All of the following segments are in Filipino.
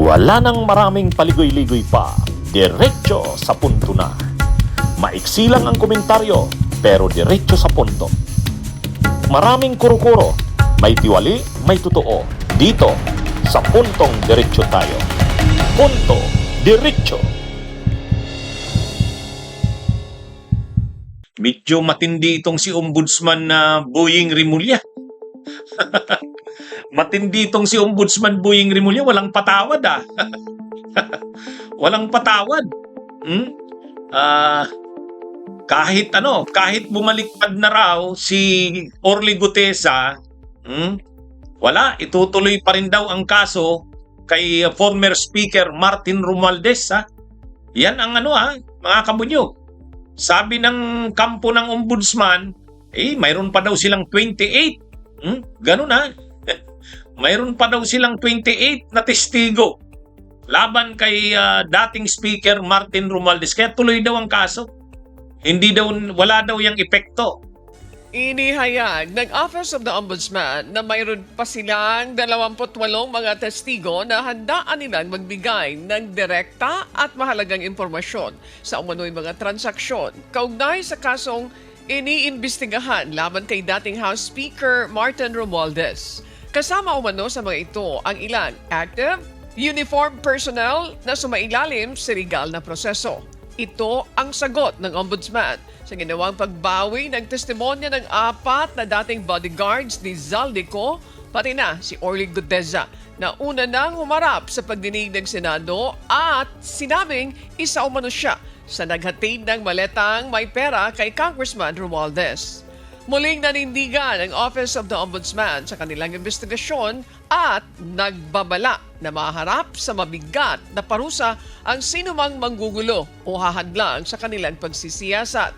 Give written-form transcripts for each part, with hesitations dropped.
Wala nang maraming paligoy-ligoy pa, diretso sa punto na. Maiksi lang ang komentaryo, pero diretso sa punto. Maraming kuro-kuro, may tiwali, may totoo. Dito, sa puntong diretso tayo. Punto, diretso. Medyo matindi itong si Ombudsman na Boying Rimulya. Matindi itong si Ombudsman Boying Rimulya, walang patawad Walang patawad. Kahit bumaliktad na raw si Orly Gutesa, wala, itutuloy pa rin daw ang kaso kay former Speaker Martin Romualdez. Yan ang mga kabunyog. Sabi ng kampo ng Ombudsman, mayroon pa daw silang 28. Ganun mayroon pa daw silang 28 na testigo laban kay dating Speaker Martin Romualdez. Kaya tuloy daw ang kaso. Wala daw yung epekto. Inihayag ng Office of the Ombudsman na mayroon pa silang 28 mga testigo na handaan nilang magbigay ng direkta at mahalagang impormasyon sa umano'y mga transaksyon kaugnay sa kasong iniimbestigahan laban kay dating House Speaker Martin Romualdez. Kasama umano sa mga ito ang ilang active, uniformed personnel na sumailalim sa legal na proseso. Ito ang sagot ng Ombudsman sa ginawang pagbawi ng testimonya ng 4 na dating bodyguards ni Zaldico, pati na si Orly Gutesa na una nang humarap sa pagdinig ng Senado at sinabing isa umano siya sa naghatid ng maletang may pera kay Congressman Romualdez. Muling nanindigan ang Office of the Ombudsman sa kanilang investigasyon at nagbabala na maharap sa mabigat na parusa ang sinumang manggugulo o hahadlang sa kanilang pagsisiyasat.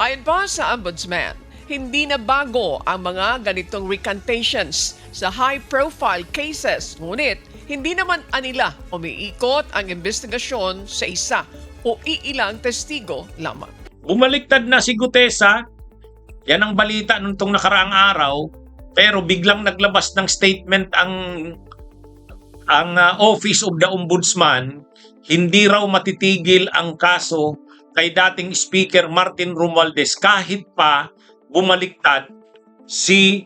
Ayon pa sa Ombudsman, hindi na bago ang mga ganitong recantations sa high-profile cases, ngunit hindi naman anila umiikot ang investigasyon sa isa o iilang testigo lamang. Bumaliktad na si Gutesa. Yan ang balita nung nakaraang araw, pero biglang naglabas ng statement ang Office of the Ombudsman, hindi raw matitigil ang kaso kay dating Speaker Martin Romualdez kahit pa bumaliktad si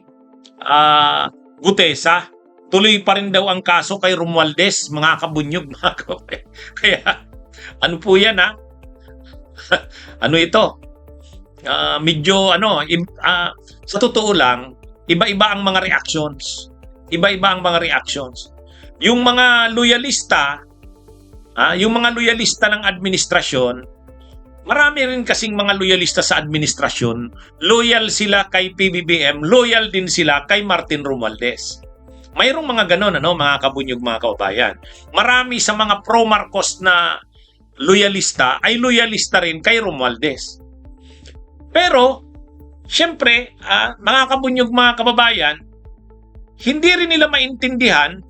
Gutesa. Tuloy pa rin daw ang kaso kay Romualdez, mga kabunyog, mga kabunyog. Kaya ano po yan ano ito? Medyo sa totoo lang, iba-iba ang mga reactions. Iba-iba ang mga reactions. Yung mga loyalista, ng administrasyon, marami rin kasing mga loyalista sa administrasyon, loyal sila kay PBBM, loyal din sila kay Martin Romualdez. Mayroong mga ganon, mga kabunyog, mga kababayan. Marami sa mga pro-Marcos na loyalista ay loyalista rin kay Romualdez. Pero, siyempre, mga kabunyog, mga kababayan, hindi rin nila maintindihan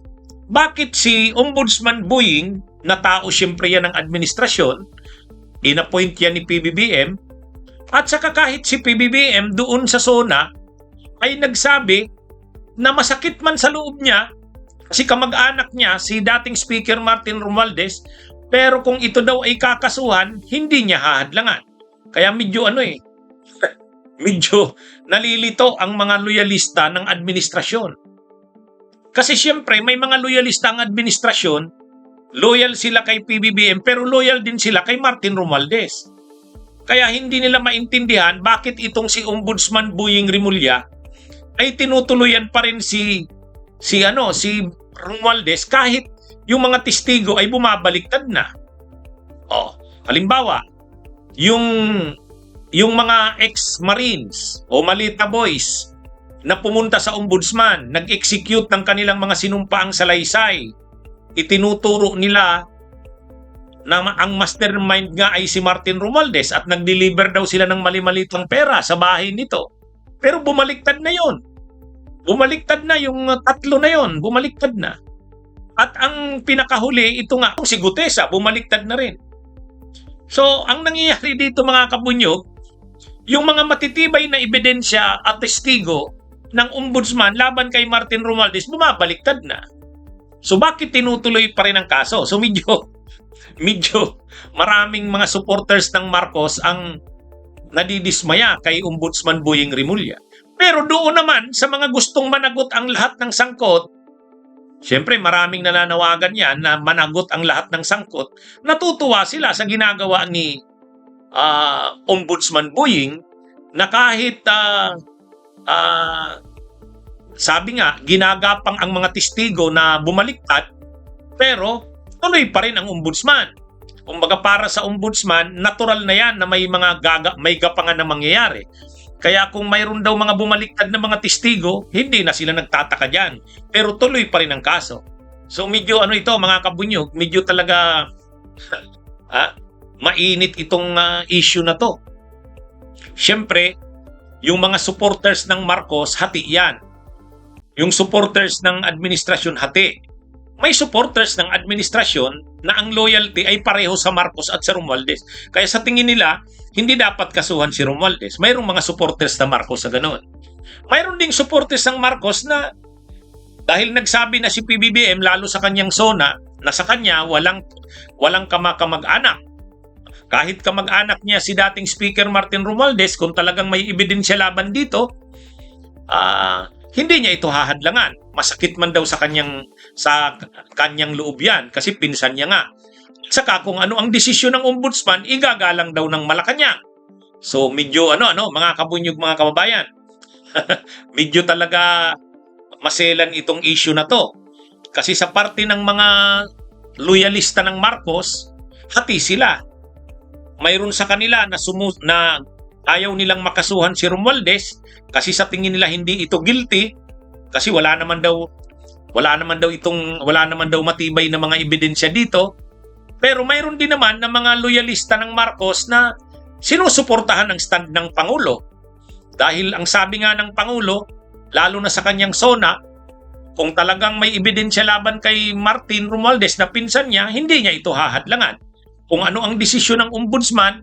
bakit si Ombudsman Boying, na tao siyempre yan ng administrasyon, inappoint yan ni PBBM, at saka kahit si PBBM doon sa SONA ay nagsabi na masakit man sa loob niya kasi kamag-anak niya si dating Speaker Martin Romualdez, pero kung ito daw ay kakasuhan, hindi niya hahadlangan. Kaya medyo nalilito ang mga loyalista ng administrasyon. Kasi siyempre may mga loyalista ang administrasyon, loyal sila kay PBBM pero loyal din sila kay Martin Romualdez. Kaya hindi nila maintindihan bakit itong si Ombudsman Boying Rimulya ay tinutuloyan pa rin si Romualdez kahit yung mga testigo ay bumabaliktad na. Halimbawa, yung mga ex-Marines o Malita Boys na pumunta sa Ombudsman, nag-execute ng kanilang mga sinumpaang salaysay, itinuturo nila na ang mastermind nga ay si Martin Romualdez at nag-deliver daw sila ng mali-malitang pera sa bahay nito. Pero bumaliktad na yon. Bumaliktad na yung 3 na yon. Bumaliktad na. At ang pinakahuli, ito nga, si Gutesa, bumaliktad na rin. So, ang nangyayari dito, mga kabunyog, yung mga matitibay na ebidensya at testigo ng Ombudsman laban kay Martin Romualdez, bumabaliktad na. So bakit tinutuloy pa rin ang kaso? So medyo maraming mga supporters ng Marcos ang nadidismaya kay Ombudsman Boying Rimulya. Pero doon naman sa mga gustong managot ang lahat ng sangkot, siyempre maraming nananawagan yan na managot ang lahat ng sangkot, natutuwa sila sa ginagawa ni Ombudsman Boying na kahit sabi nga, ginagapang ang mga testigo na bumaliktad, pero tuloy pa rin ang ombudsman. Kumbaga para sa ombudsman, natural na yan na may gapangan na mangyayari. Kaya kung mayroon daw mga bumaliktad na mga testigo, hindi na sila nagtataka dyan. Pero tuloy pa rin ang kaso. So medyo ito mga kabunyog, medyo talaga mainit itong issue na to. Siyempre, yung mga supporters ng Marcos, hati yan. Yung supporters ng administrasyon, hati. May supporters ng administrasyon na ang loyalty ay pareho sa Marcos at sa Romualdez. Kaya sa tingin nila, hindi dapat kasuhan si Romualdez. Mayroong mga supporters na Marcos sa ganon. Mayroon ding supporters ng Marcos na dahil nagsabi na si PBBM, lalo sa kanyang zona, na sa kanya walang kamag-anak. Kahit kamag-anak niya si dating Speaker Martin Romualdez, kung talagang may ebidensya laban dito, hindi niya ito hahadlangan. Masakit man daw sa kanyang loob yan kasi pinsan niya nga. Saka kung ano ang desisyon ng ombudsman, igagalang daw ng Malacanang. So medyo mga kabunyog, mga kababayan. Medyo talaga maselan itong issue na to. Kasi sa parte ng mga loyalista ng Marcos, hati sila. Mayroon sa kanila na ayaw nilang makasuhan si Romualdez kasi sa tingin nila hindi ito guilty kasi wala naman daw matibay na mga ebidensya dito. Pero mayroon din naman na mga loyalista ng Marcos na sinusuportahan ang stand ng Pangulo. Dahil ang sabi nga ng Pangulo, lalo na sa kanyang zona, kung talagang may ebidensya laban kay Martin Romualdez na pinsan niya, hindi niya ito hahadlangan. Kung ano ang desisyon ng ombudsman,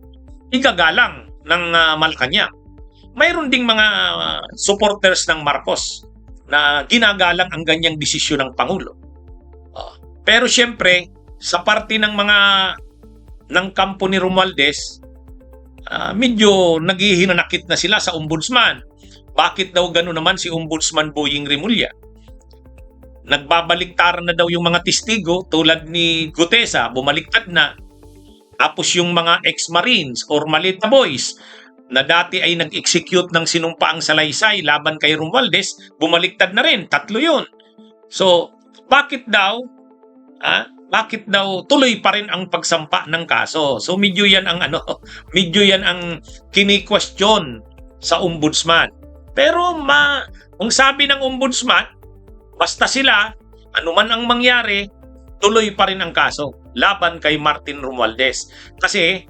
igagalang ng Malacanang. Mayroon ding mga supporters ng Marcos na ginagalang ang ganyang desisyon ng Pangulo. Pero siyempre, sa parte ng kampo ni Romualdez, medyo naghihinanakit na sila sa ombudsman. Bakit daw gano'n naman si Ombudsman Boying Rimulya? Nagbabaliktaran na daw yung mga testigo tulad ni Gutesa, bumaliktad na. Tapos yung mga ex-Marines or maliit na boys na dati ay nag-execute ng sinumpaang salaysay laban kay Romualdez, bumaliktad na rin. 3 yun. So, bakit daw tuloy pa rin ang pagsampa ng kaso? So, medyo yan ang kini-question sa ombudsman. Pero ang sabi ng ombudsman, basta sila, anuman ang mangyari, tuloy pa rin ang kaso laban kay Martin Romualdez. Kasi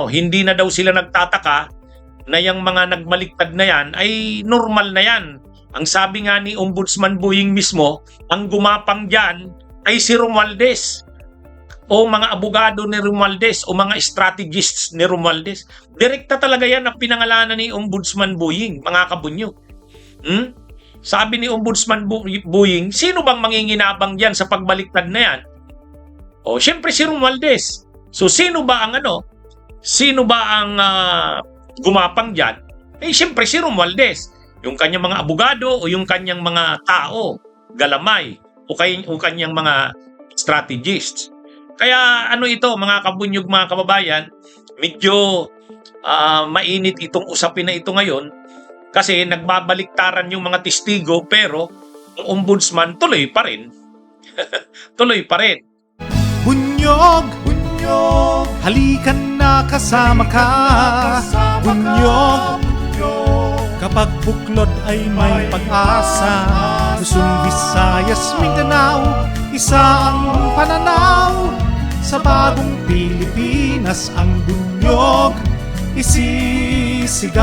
hindi na daw sila nagtataka na yung mga nagbaliktad na yan ay normal na yan. Ang sabi nga ni Ombudsman Boying mismo, ang gumapang dyan ay si Romualdez o mga abogado ni Romualdez o mga strategists ni Romualdez. Direkta talaga yan ang pinangalanan ni Ombudsman Boying, mga kabunyo. Sabi ni Ombudsman Boying, sino bang manginginabang diyan sa pagbaliktad na yan? O, syempre si Romualdez. So, sino ba ang gumapang diyan? Syempre si Romualdez. Yung kanyang mga abogado o yung kanyang mga tao, galamay, o kanyang mga strategists. Kaya mga kabunyog, mga kababayan, medyo mainit itong usapin na ito ngayon. Kasi nagbabaliktaran yung mga testigo pero ang ombudsman tuloy pa rin. Tuloy pa rin. Bunyog, halikan na kasama ka. Bunyog, kapag buklod ay may pag-asa. Luzon, Visayas, Mindanao, isa ang pananaw. Sa bagong Pilipinas ang bunyog isisigaw.